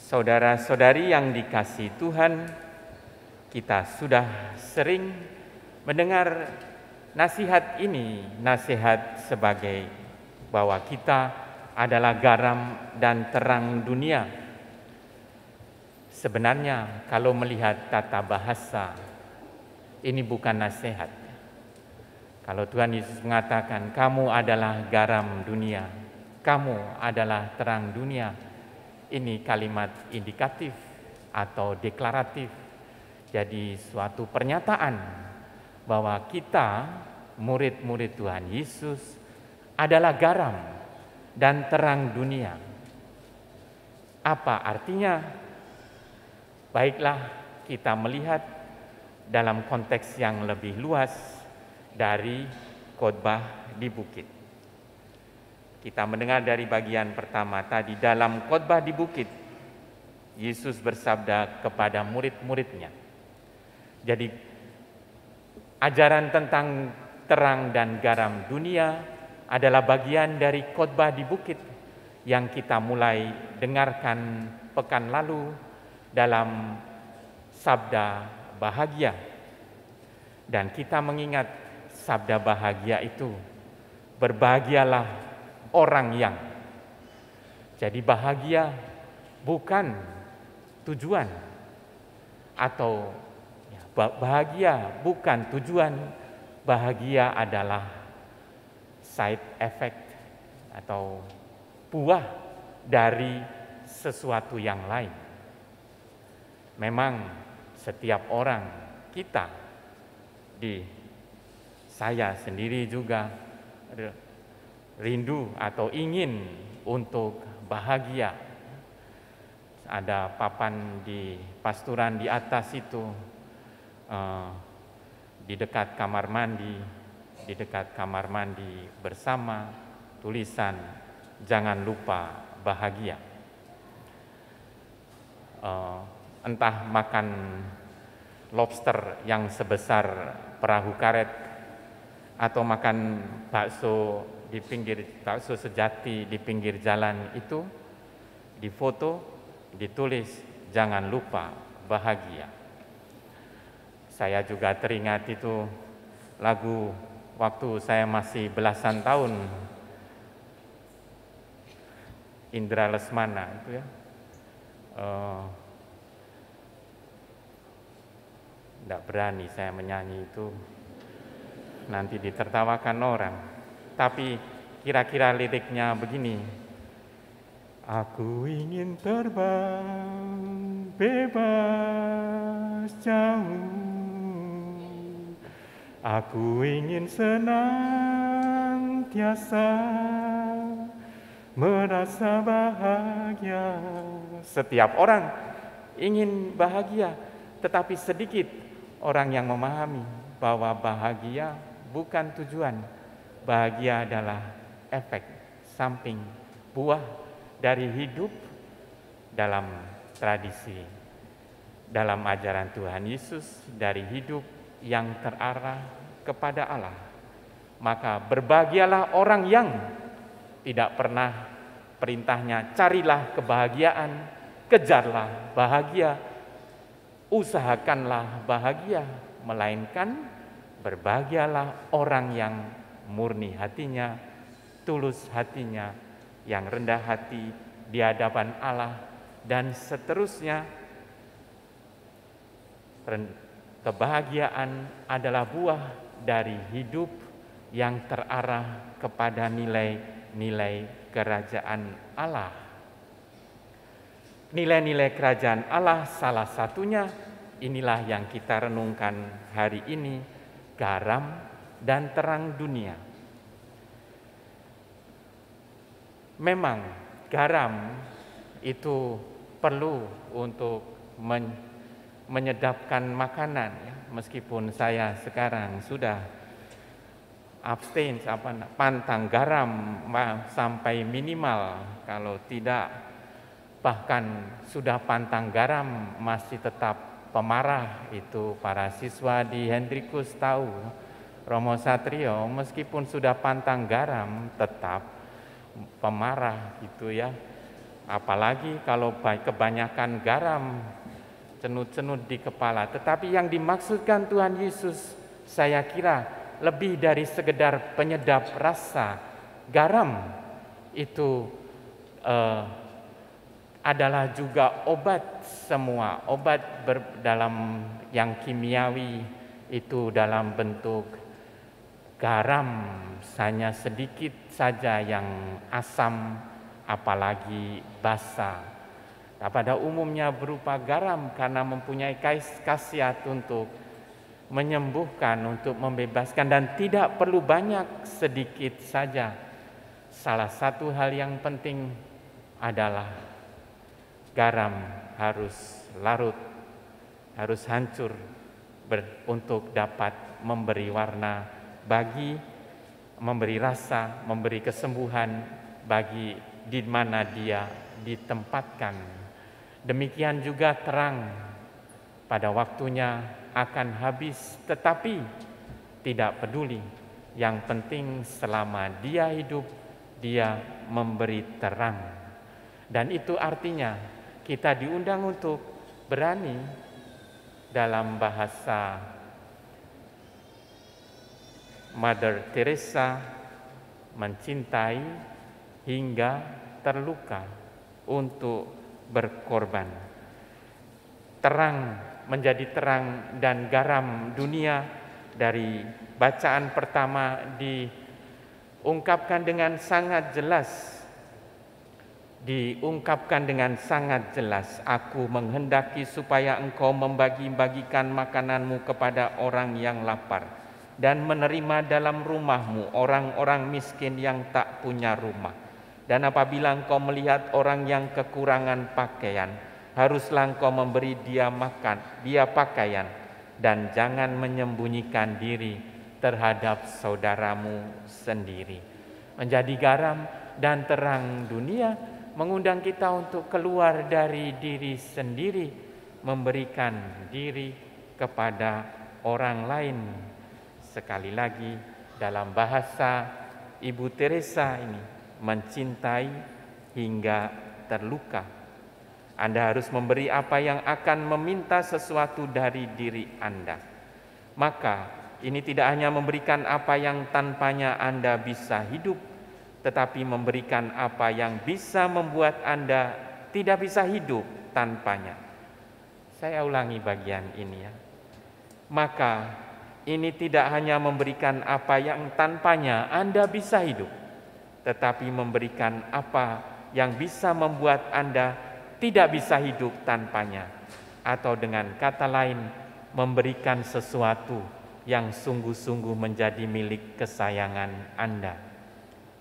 Saudara-saudari yang dikasihi Tuhan, kita sudah sering mendengar nasihat ini, nasihat sebagai bahwa kita adalah garam dan terang dunia. Sebenarnya kalau melihat tata bahasa, ini bukan nasihat. Kalau Tuhan Yesus mengatakan, kamu adalah garam dunia, kamu adalah terang dunia, ini kalimat indikatif atau deklaratif. Jadi suatu pernyataan bahwa kita, murid-murid Tuhan Yesus, adalah garam dan terang dunia. Apa artinya? Baiklah kita melihat dalam konteks yang lebih luas dari khotbah di bukit. Kita mendengar dari bagian pertama tadi, dalam khotbah di bukit, Yesus bersabda kepada murid-muridnya. Jadi ajaran tentang terang dan garam dunia adalah bagian dari khotbah di bukit yang kita mulai dengarkan pekan lalu dalam sabda bahagia. Dan kita mengingat sabda bahagia itu, berbahagialah orang yang. Jadi bahagia bukan tujuan, atau bahagia bukan tujuan, bahagia adalah side effect atau buah dari sesuatu yang lain. Memang setiap orang, kita, saya sendiri juga rindu atau ingin untuk bahagia. Ada papan di pasturan di atas itu, di dekat kamar mandi bersama tulisan jangan lupa bahagia. Entah makan lobster yang sebesar perahu karet atau makan bakso sejati di pinggir jalan itu, difoto, ditulis jangan lupa bahagia. Saya juga teringat itu lagu waktu saya masih belasan tahun, Indra Lesmana itu ya. Tidak berani saya menyanyi itu, nanti ditertawakan orang. Tapi kira-kira liriknya begini. Aku ingin terbang bebas jauh, aku ingin senantiasa merasa bahagia. Setiap orang ingin bahagia, tetapi sedikit orang yang memahami bahwa bahagia bukan tujuan. Bahagia adalah efek samping, buah dari hidup dalam tradisi, dalam ajaran Tuhan Yesus, dari hidup yang terarah kepada Allah. Maka berbahagialah orang yang tidak pernah perintahnya carilah kebahagiaan, kejarlah bahagia, usahakanlah bahagia, melainkan berbahagialah orang yang murni hatinya, tulus hatinya, yang rendah hati di hadapan Allah, dan seterusnya. Kebahagiaan adalah buah dari hidup yang terarah kepada nilai-nilai kerajaan Allah. Nilai-nilai kerajaan Allah salah satunya inilah yang kita renungkan hari ini, garam dan terang dunia. Memang garam itu perlu untuk menyedapkan makanan ya. Meskipun saya sekarang sudah abstain, pantang garam sampai minimal, kalau tidak bahkan sudah pantang garam masih tetap pemarah. Itu para siswa di Hendrikus tahu, Romo Satrio meskipun sudah pantang garam tetap pemarah gitu ya. Apalagi kalau kebanyakan garam cenut-cenut di kepala. Tetapi yang dimaksudkan Tuhan Yesus, saya kira lebih dari sekedar penyedap rasa. Garam itu adalah juga obat semua, obat dalam yang kimiawi itu dalam bentuk garam, hanya sedikit saja yang asam, apalagi basa. Nah, pada umumnya berupa garam karena mempunyai khasiat untuk menyembuhkan, untuk membebaskan, dan tidak perlu banyak, sedikit saja. Salah satu hal yang penting adalah garam harus larut, harus hancur untuk dapat memberi warna memberi rasa, memberi kesembuhan bagi di mana dia ditempatkan. Demikian juga terang pada waktunya akan habis, tetapi tidak peduli. Yang penting selama dia hidup, dia memberi terang. Dan itu artinya kita diundang untuk berani, dalam bahasa Mother Teresa, mencintai hingga terluka untuk berkorban. Terang menjadi terang dan garam dunia. Dari bacaan pertama diungkapkan dengan sangat jelas, aku menghendaki supaya engkau membagi-bagikan makananmu kepada orang yang lapar, dan menerima dalam rumahmu orang-orang miskin yang tak punya rumah. Dan apabila engkau melihat orang yang kekurangan pakaian, haruslah engkau memberi dia pakaian, dan jangan menyembunyikan diri terhadap saudaramu sendiri. Menjadi garam dan terang dunia mengundang kita untuk keluar dari diri sendiri, memberikan diri kepada orang lain. Sekali lagi, dalam bahasa Ibu Teresa ini, mencintai hingga terluka. Anda harus memberi apa yang akan meminta sesuatu dari diri Anda. Maka ini tidak hanya memberikan apa yang tanpanya Anda bisa hidup, tetapi memberikan apa yang bisa membuat Anda tidak bisa hidup tanpanya. Saya ulangi bagian ini ya. Maka ini tidak hanya memberikan apa yang tanpanya Anda bisa hidup, tetapi memberikan apa yang bisa membuat Anda tidak bisa hidup tanpanya. Atau dengan kata lain, memberikan sesuatu yang sungguh-sungguh menjadi milik kesayangan Anda.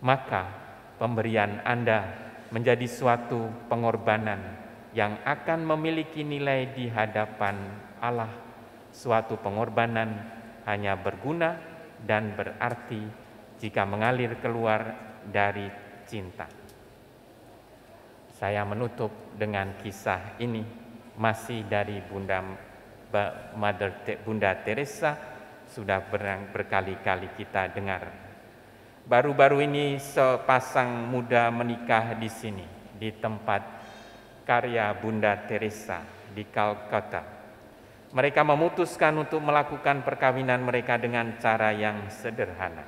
Maka pemberian Anda menjadi suatu pengorbanan yang akan memiliki nilai di hadapan Allah. Suatu pengorbanan hanya berguna dan berarti jika mengalir keluar dari cinta. Saya menutup dengan kisah ini, masih dari Bunda Teresa, sudah berkali-kali kita dengar. Baru-baru ini sepasang muda menikah di sini, di tempat karya Bunda Teresa di Calcutta. Mereka memutuskan untuk melakukan perkawinan mereka dengan cara yang sederhana.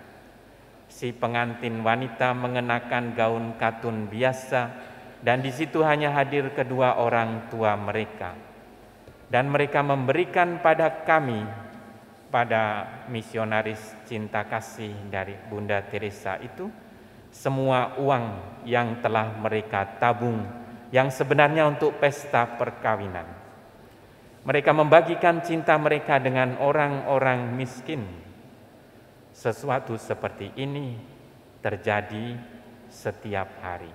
Si pengantin wanita mengenakan gaun katun biasa, dan di situ hanya hadir kedua orang tua mereka. Dan mereka memberikan pada kami, pada misionaris cinta kasih dari Bunda Teresa itu, semua uang yang telah mereka tabung, yang sebenarnya untuk pesta perkawinan. Mereka membagikan cinta mereka dengan orang-orang miskin. Sesuatu seperti ini terjadi setiap hari.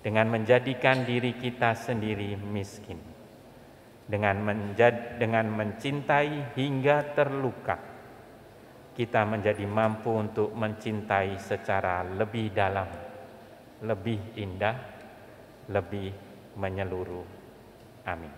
Dengan menjadikan diri kita sendiri miskin, dengan mencintai hingga terluka, kita menjadi mampu untuk mencintai secara lebih dalam, lebih indah, lebih menyeluruh. Amin.